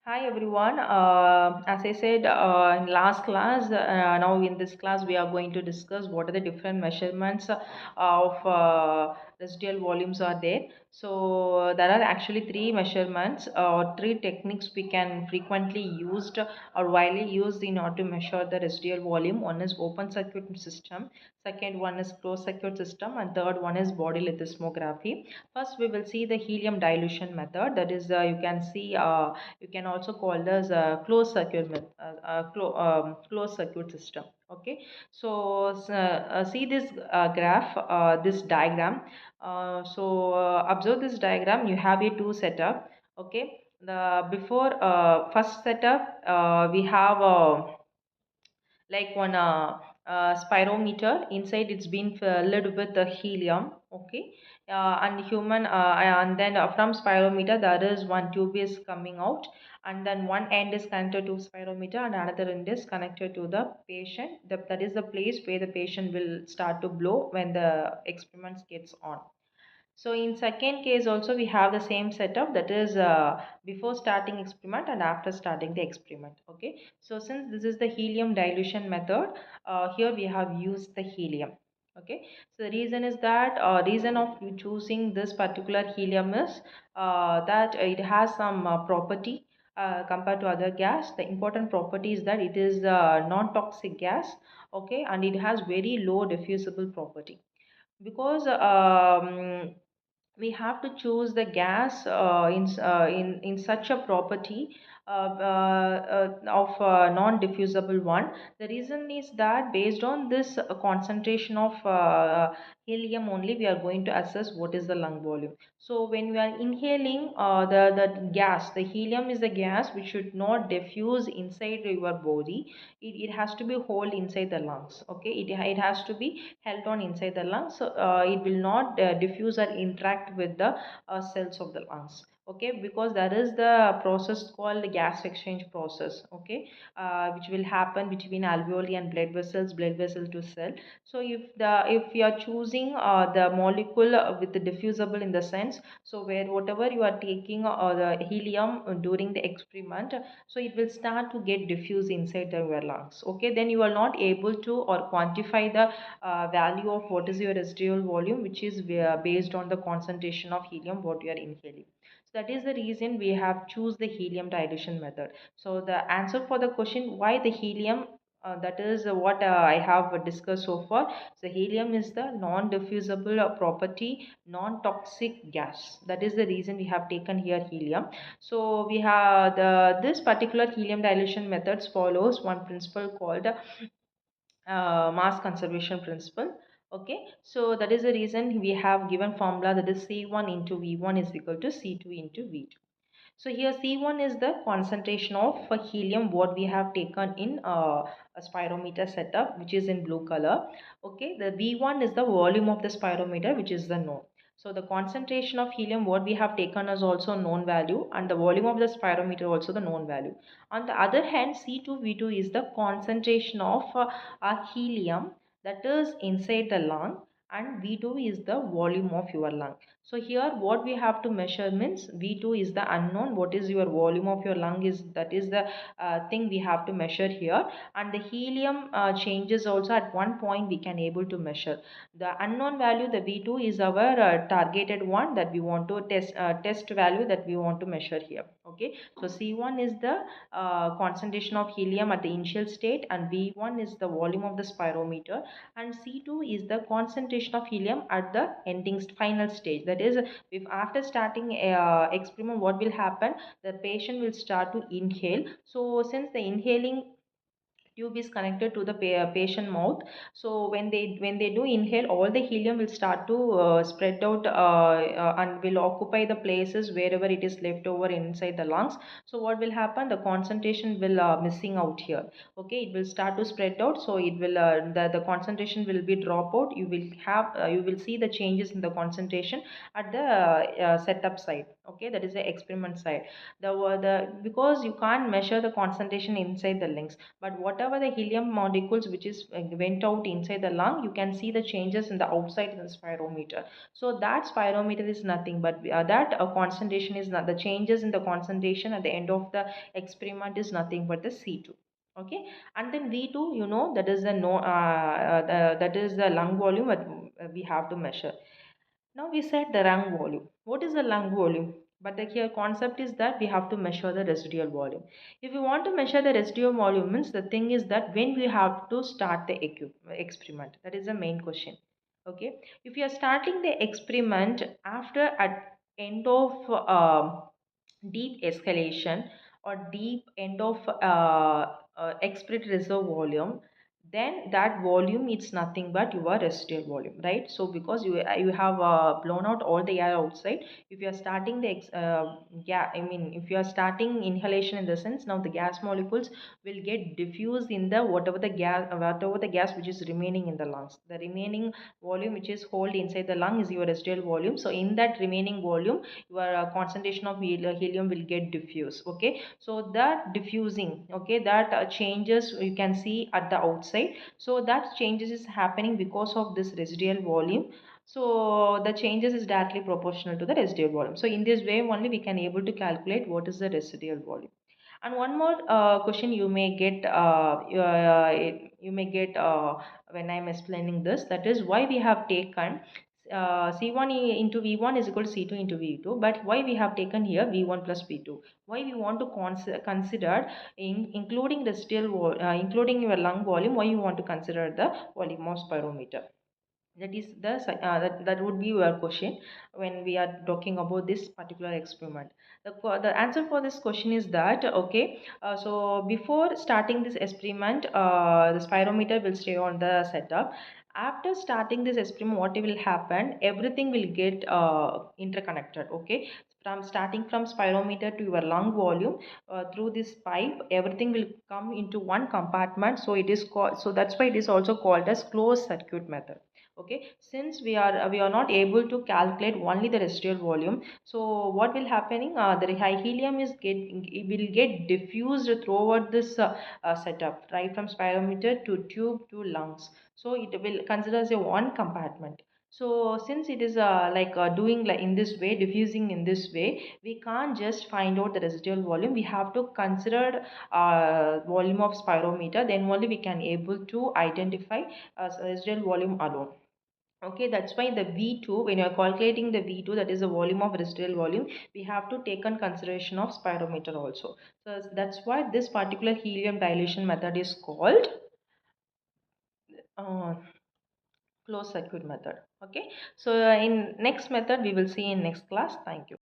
Hi everyone. As I said in last class, now in this class we are going to discuss what are the different measurements of residual volumes are there. So there are actually three measurements or three techniques we can frequently used or widely used in order to measure the residual volume. One is open circuit system, second one is closed circuit system, and third one is body lithosmography. First, we will see the helium dilution method. That is, you can see. You can also call this a closed circuit closed circuit system. Okay, so see this graph, this diagram. Observe this diagram. You have a two setup. Okay, the before first setup, we have like one spirometer. Inside it's been filled with the helium. Okay, and human and then from spirometer there is one tube is coming out, and then one end is connected to spirometer and another end is connected to the patient. That is the place where the patient will start to blow when the experiments gets on. So in second case also we have the same setup, that is before starting experiment and after starting the experiment. Okay. So since this is the helium dilution method, here we have used the helium. Okay. So the reason is that reason of you choosing this particular helium is that it has some property compared to other gas. The important property is that it is non-toxic gas. Okay, and it has very low diffusible property because we have to choose the gas in such a property of non-diffusible one. The reason is that based on this concentration of helium only, we are going to assess what is the lung volume. So when we are inhaling the gas, the helium is the gas which should not diffuse inside your body. It has to be hold inside the lungs. Okay, it has to be held on inside the lungs, so it will not diffuse or interact with the cells of the lungs. Okay, because that is the process called gas exchange process. Okay, which will happen between alveoli and blood vessels, blood vessel to cell. So if you are choosing the molecule with the diffusible in the sense, so where whatever you are taking the helium during the experiment, so it will start to get diffused inside your lungs. Okay, then you are not able to or quantify the value of what is your residual volume, which is based on the concentration of helium what you are inhaling. So that is the reason we have choose the helium dilution method. So the answer for the question why the helium, that is what I have discussed so far. So helium is the non-diffusible property, non-toxic gas. That is the reason we have taken here helium. So we have this particular helium dilution methods follows one principle called mass conservation principle. Okay, so that is the reason we have given formula, that is C1 into V1 is equal to C2 into V2. So here C1 is the concentration of helium what we have taken in a spirometer setup, which is in blue color. Okay, the V1 is the volume of the spirometer, which is the known. So the concentration of helium what we have taken is also known value, and the volume of the spirometer also the known value. On the other hand, C2 V2 is the concentration of helium that is inside the lung, and V2 is the volume of your lung. So here what we have to measure means V2 is the unknown. What is your volume of your lung is, that is the thing we have to measure here. And the helium changes also at one point we can able to measure. The unknown value, the V2 is our targeted one that we want to test value that we want to measure here. Okay, so C1 is the concentration of helium at the initial state, and V1 is the volume of the spirometer, and C2 is the concentration of helium at the ending final stage. That is, if after starting a experiment what will happen, the patient will start to inhale. So since the inhaling tube is connected to the patient mouth, so when they do inhale, all the helium will start to spread out and will occupy the places wherever it is left over inside the lungs. So what will happen, the concentration will missing out here. Okay, it will start to spread out, so it will the concentration will be drop out. You will have you will see the changes in the concentration at the setup side. Okay, that is the experiment side. The because you can't measure the concentration inside the lungs, but whatever whatever the helium molecules which is went out inside the lung, you can see the changes in the outside in the spirometer. So that spirometer is nothing but that concentration is not the changes in the concentration at the end of the experiment is nothing but the C2. Okay, and then V2, you know, that is the no that is the lung volume that we have to measure. Now we said the lung volume. What is the lung volume? But the here concept is that we have to measure the residual volume. If you want to measure the residual volume, means the thing is that when we have to start the experiment, that is the main question. Okay, if you are starting the experiment after at end of deep escalation or deep end of expiratory reserve volume, then that volume is nothing but your residual volume, right? So because you have blown out all the air outside, if you are starting the I mean if you are starting inhalation, in the sense now the gas molecules will get diffused in the whatever the gas which is remaining in the lungs. The remaining volume which is hold inside the lung is your residual volume. So in that remaining volume, your concentration of helium will get diffused. Okay, so that diffusing, okay, that changes you can see at the outside. So that changes is happening because of this residual volume. So the changes is directly proportional to the residual volume. So in this way only we can able to calculate what is the residual volume. And one more question you may get, you may get when I'm explaining this, that is why we have taken C1 into V1 is equal to C2 into V2, but why we have taken here V1 plus V2? Why we want to consider including the including your lung volume? Why you want to consider the volume of spirometer? That is the that would be your question when we are talking about this particular experiment. The answer for this question is that okay, so before starting this experiment, the spirometer will stay on the setup. After starting this experiment, what will happen, everything will get interconnected. Okay, from starting from spirometer to your lung volume, through this pipe everything will come into one compartment. So it is called, so that's why it is also called as closed circuit method. Okay, since we are not able to calculate only the residual volume, so what will happening, the high helium is get it will get diffused throughout this setup, right from spirometer to tube to lungs. So it will consider as a one compartment. So since it is doing like in this way, diffusing in this way, we can't just find out the residual volume. We have to consider volume of spirometer, then only we can able to identify residual volume alone. Okay, that's why the V2, when you're calculating the V2, that is the volume of residual volume, we have to take on consideration of spirometer also. So that's why this particular helium dilution method is called uh, closed circuit method. Okay, so in next method we will see in next class. Thank you.